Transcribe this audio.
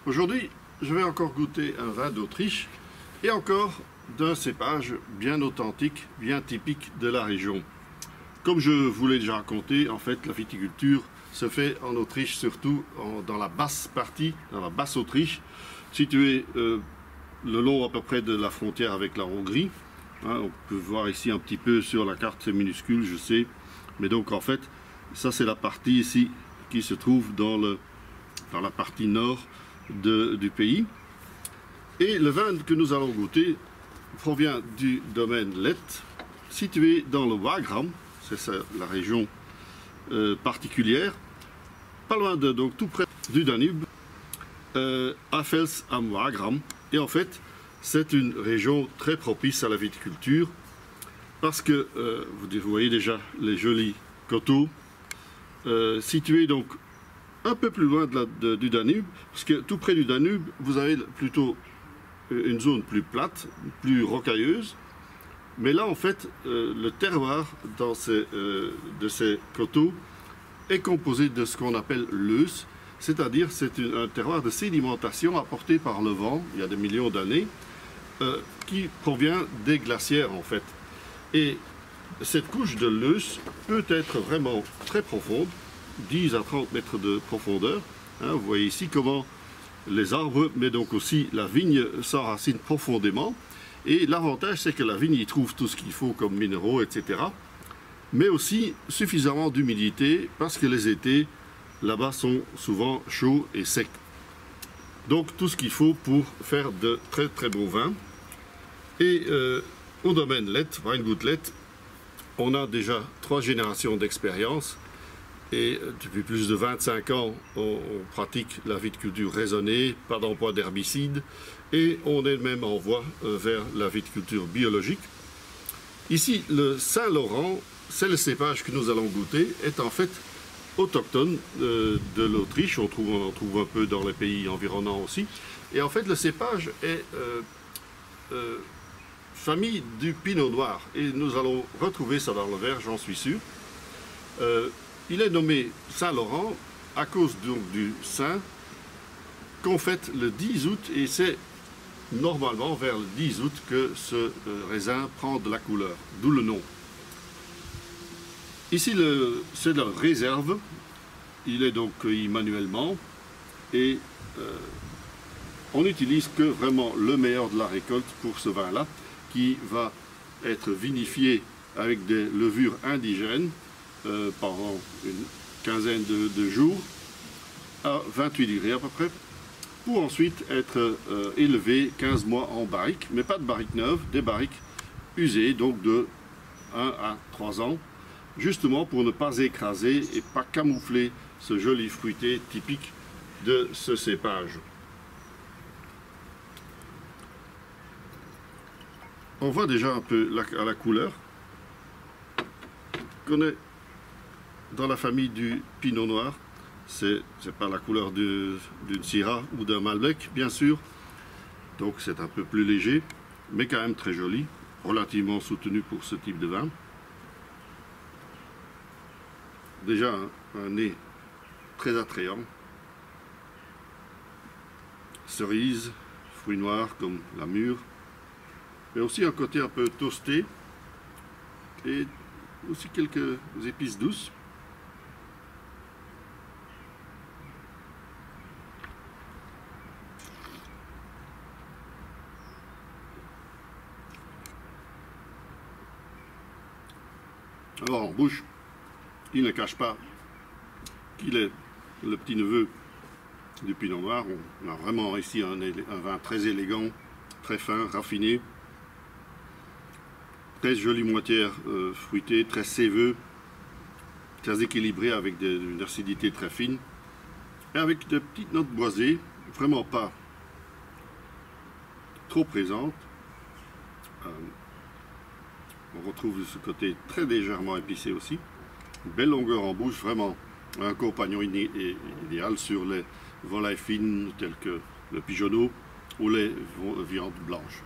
Aujourd'hui, je vais encore goûter un vin d'Autriche et encore d'un cépage bien authentique, bien typique de la région. Comme je vous l'ai déjà raconté, en fait, la viticulture se fait en Autriche, surtout dans la basse partie, dans la basse Autriche, située le long à peu près de la frontière avec la Hongrie. On peut voir ici un petit peu sur la carte, c'est minuscule, je sais. Mais donc en fait, ça c'est la partie ici qui se trouve dans la partie nord du pays. Et le vin que nous allons goûter provient du domaine Lett, situé dans le Wagram, c'est la région particulière, pas loin donc tout près du Danube, Afels am Wagram. Et en fait, c'est une région très propice à la viticulture parce que vous voyez déjà les jolis coteaux situés donc un peu plus loin du Danube, parce que tout près du Danube, vous avez plutôt une zone plus plate, plus rocailleuse. Mais là, en fait, le terroir de ces coteaux est composé de ce qu'on appelle l'euse, c'est-à-dire c'est un terroir de sédimentation apporté par le vent il y a des millions d'années, qui provient des glaciaires en fait. Et cette couche de l'euse peut être vraiment très profonde, 10 à 30 mètres de profondeur. Vous voyez ici comment les arbres, mais donc aussi la vigne s'enracine profondément. Et l'avantage, c'est que la vigne y trouve tout ce qu'il faut comme minéraux, etc. Mais aussi suffisamment d'humidité, parce que les étés, là-bas, sont souvent chauds et secs. Donc tout ce qu'il faut pour faire de très très beaux vins. Et au domaine Lett, Weingut Lett, on a déjà 3 générations d'expérience. Et depuis plus de 25 ans, on pratique la viticulture raisonnée, pas d'emploi d'herbicides, et on est même en voie vers la viticulture biologique. Ici, le Saint-Laurent, c'est le cépage que nous allons goûter, est en fait autochtone de l'Autriche. On en trouve un peu dans les pays environnants aussi. Et en fait, le cépage est famille du Pinot Noir. Et nous allons retrouver ça dans le verre, j'en suis sûr. Il est nommé Saint-Laurent à cause donc du saint qu'on fête le 10 août, et c'est normalement vers le 10 août que ce raisin prend de la couleur, d'où le nom. Ici, c'est de la réserve, il est donc cueilli manuellement et on n'utilise que vraiment le meilleur de la récolte pour ce vin-là, qui va être vinifié avec des levures indigènes pendant une quinzaine de jours à 28 degrés à peu près, pour ensuite être élevé 15 mois en barrique, mais pas de barrique neuve, des barriques usées, donc de 1 à 3 ans, justement pour ne pas écraser et pas camoufler ce joli fruité typique de ce cépage. On voit déjà un peu à la couleur qu'on est dans la famille du Pinot Noir. C'est pas la couleur d'une Syrah ou d'un Malbec, bien sûr. Donc c'est un peu plus léger, mais quand même très joli, relativement soutenu pour ce type de vin. Déjà un nez très attrayant. Cerise, fruits noirs comme la mûre, mais aussi un côté un peu toasté et aussi quelques épices douces. Alors en bouche, il ne cache pas qu'il est le petit-neveu du Pinot Noir. On a vraiment ici un vin très élégant, très fin, raffiné, très jolie moitière fruitée, très séveux, très équilibré avec une acidité très fine, et avec de petites notes boisées, vraiment pas trop présentes. On retrouve ce côté très légèrement épicé aussi. Une belle longueur en bouche, vraiment un compagnon idéal sur les volailles fines telles que le pigeonneau ou les viandes blanches.